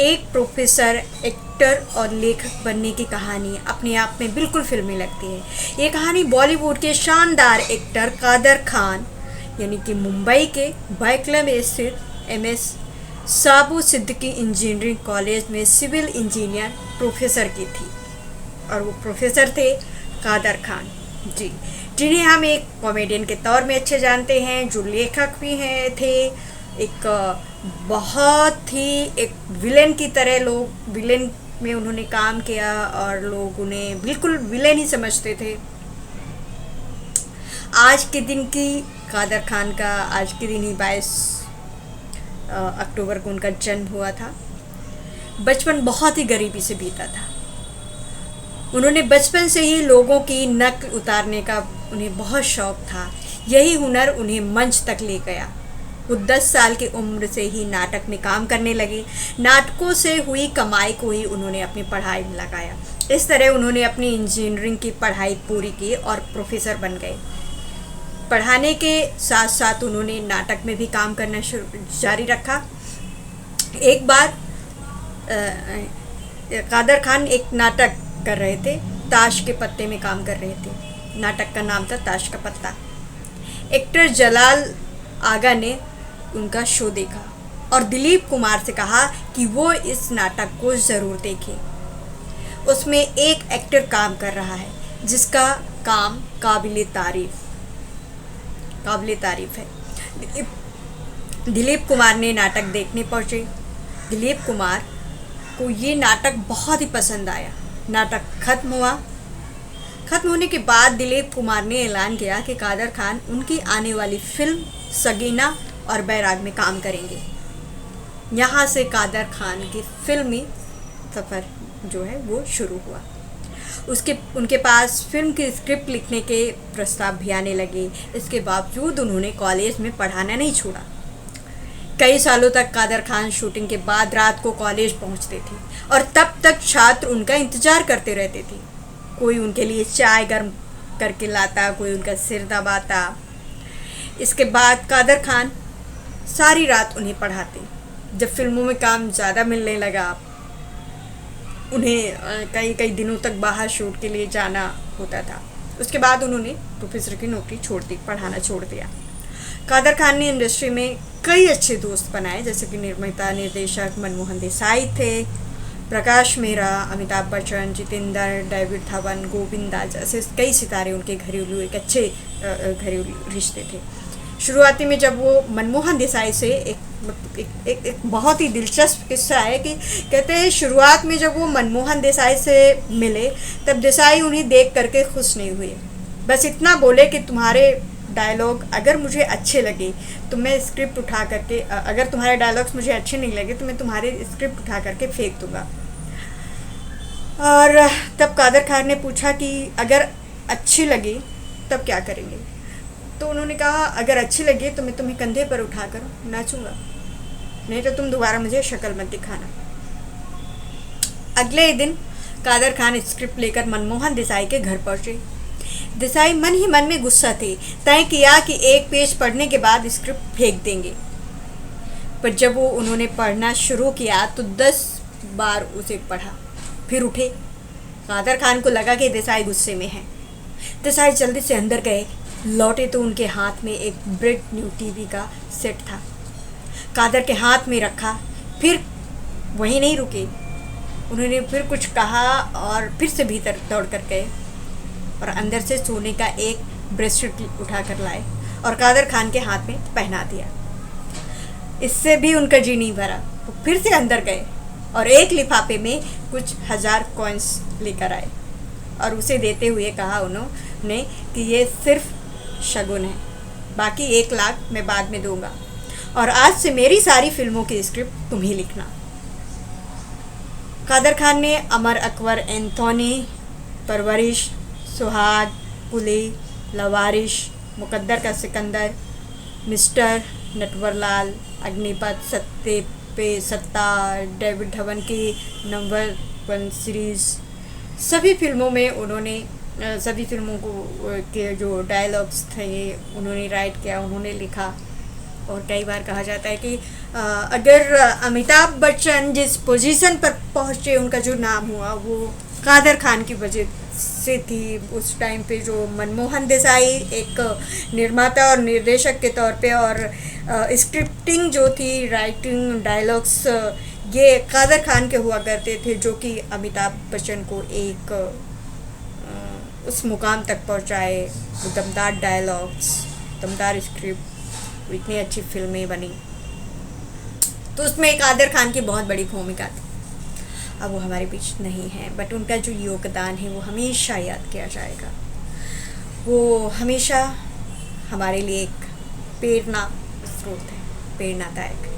एक professor, actor और लेखक बनने की कहानी अपने आप में बिल्कुल फिल्मी लगती है। ये कहानी बॉलीवुड के शानदार एक्टर कादर खान यानी कि मुंबई के बैकलम स्थित एमएस साबू सिद्दीकी इंजीनियरिंग कॉलेज में सिविल इंजीनियर प्रोफेसर की थी। और वो प्रोफेसर थे कादर खान जी, जिन्हें हम एक कॉमेडियन के तौर में अच्छे जानते हैं, जो लेखक भी हैं थे। एक बहुत ही एक विलेन की तरह, लोग विलेन में उन्होंने काम किया और लोग उन्हें बिल्कुल विलेन ही समझते थे। आज के दिन की कादर खान का आज के दिन ही 22 अक्टूबर को उनका जन्म हुआ था। बचपन बहुत ही गरीबी से बीता था। उन्होंने बचपन से ही लोगों की नकल उतारने का उन्हें बहुत शौक था। यही हुनर उन्हें मंच तक ले गया। वो 10 साल की उम्र से ही नाटक में काम करने लगे। नाटकों से हुई कमाई को ही उन्होंने अपनी पढ़ाई में लगाया। इस तरह उन्होंने अपनी इंजीनियरिंग की पढ़ाई पूरी की और प्रोफेसर बन गए। पढ़ाने के साथ साथ उन्होंने नाटक में भी काम करना जारी रखा। एक बार कादर खान एक नाटक कर रहे थे, ताश के पत्ते में काम कर रहे थे। नाटक का नाम था ताश का पत्ता। एक्टर जलाल आगा ने उनका शो देखा और दिलीप कुमार से कहा कि वो इस नाटक को ज़रूर देखें। उसमें एक एक्टर काम कर रहा है जिसका काम काबिल तारीफ है। दिलीप कुमार ने नाटक देखने पहुंचे। दिलीप कुमार को ये नाटक बहुत ही पसंद आया। नाटक खत्म हुआ। खत्म होने के बाद दिलीप कुमार ने ऐलान किया कि कादर खान उनकी आने वाली फिल्म सगीना और बैराग में काम करेंगे। यहाँ से कादर खान की फिल्मी सफ़र जो है वो शुरू हुआ। उनके पास फिल्म की स्क्रिप्ट लिखने के प्रस्ताव भी आने लगे। इसके बावजूद उन्होंने कॉलेज में पढ़ाना नहीं छोड़ा। कई सालों तक कादर खान शूटिंग के बाद रात को कॉलेज पहुंचते थे और तब तक छात्र उनका इंतज़ार करते रहते थे। कोई उनके लिए चाय गर्म करके लाता, कोई उनका सिर दबाता। इसके बाद कादर खान सारी रात उन्हें पढ़ाते। जब फिल्मों में काम ज़्यादा मिलने लगा, उन्हें कई दिनों तक बाहर शूट के लिए जाना होता था। उसके बाद उन्होंने प्रोफेसर की नौकरी छोड़ दी, पढ़ाना छोड़ दिया। कादर खान ने इंडस्ट्री में कई अच्छे दोस्त बनाए, जैसे कि निर्माता निर्देशक मनमोहन देसाई थे, प्रकाश मेहरा, अमिताभ बच्चन, जितेंद्र, डेविड धवन, गोविंदा जैसे कई सितारे उनके घरेलू एक अच्छे घरेलू रिश्ते थे। शुरुआती में जब वो मनमोहन देसाई से एक बहुत ही दिलचस्प किस्सा है कि कहते हैं शुरुआत में जब वो मनमोहन देसाई से मिले तब देसाई उन्हें देख करके खुश नहीं हुए। बस इतना बोले कि तुम्हारे डायलॉग अगर मुझे अच्छे लगे तो मैं स्क्रिप्ट उठा करके, अगर तुम्हारे डायलॉग्स मुझे अच्छे नहीं लगे तो मैं तुम्हारे स्क्रिप्ट उठा करके फेंक दूंगा। और तब कादर खान ने पूछा कि अगर अच्छी लगी तब क्या करेंगे। तो उन्होंने कहा अगर अच्छी लगी तो मैं तुम्हें कंधे पर उठाकर नाचूंगा, नहीं तो तुम दोबारा मुझे शक्ल मत दिखाना। अगले ही दिन कादर खान स्क्रिप्ट लेकर मनमोहन देसाई के घर पहुंचे। देसाई मन ही मन में गुस्सा थे। तय किया कि एक पेज पढ़ने के बाद स्क्रिप्ट फेंक देंगे। पर जब वो उन्होंने पढ़ना शुरू किया तो 10 बार उसे पढ़ा, फिर उठे। कादर खान को लगा कि देसाई गुस्से में है। देसाई जल्दी से अंदर गए। लौटे तो उनके हाथ में एक ब्रेड न्यू टीवी का सेट था। कादर के हाथ में रखा, फिर वहीं नहीं रुके। उन्होंने फिर कुछ कहा और फिर से भीतर दौड़ कर गए और अंदर से सोने का एक ब्रेसलेट उठा कर लाए और कादर खान के हाथ में पहना दिया। इससे भी उनका जी नहीं भरा। वो फिर से अंदर गए और एक लिफाफे में कुछ 1000 कॉइन्स लेकर आए और उसे देते हुए कहा उन्होंने कि ये सिर्फ शगुन है, बाकी 1 लाख मैं बाद में दूंगा और आज से मेरी सारी फिल्मों की स्क्रिप्ट तुम ही लिखना। कादर खान ने अमर अकबर, एंथोनी, परवरिश, सुहाग, कुली, लवारिश, मुकद्दर का सिकंदर, मिस्टर, नटवरलाल, अग्निपथ, सत्ते पे सत्ता, डेविड धवन की नंबर 1 सीरीज़, सभी फिल्मों में उन्होंने सभी फिल्मों को के जो डायलॉग्स थे उन्होंने राइट किया, उन्होंने लिखा। और कई बार कहा जाता है कि अगर अमिताभ बच्चन जिस पोजीशन पर पहुँचे, उनका जो नाम हुआ वो कादर खान की वजह से थी। उस टाइम पे जो मनमोहन देसाई एक निर्माता और निर्देशक के तौर पे, और स्क्रिप्टिंग जो थी, राइटिंग, डायलॉग्स, ये कादर खान के हुआ करते थे, जो कि अमिताभ बच्चन को एक उस मुकाम तक पहुंचाए। वो दमदार डायलॉग्स, दमदार स्क्रिप्ट, इतनी अच्छी फिल्में बनी, तो उसमें कादर खान की बहुत बड़ी भूमिका थी। अब वो हमारे बीच नहीं है, बट उनका जो योगदान है वो हमेशा याद किया जाएगा। वो हमेशा हमारे लिए एक प्रेरणा स्रोत है, प्रेरणादायक।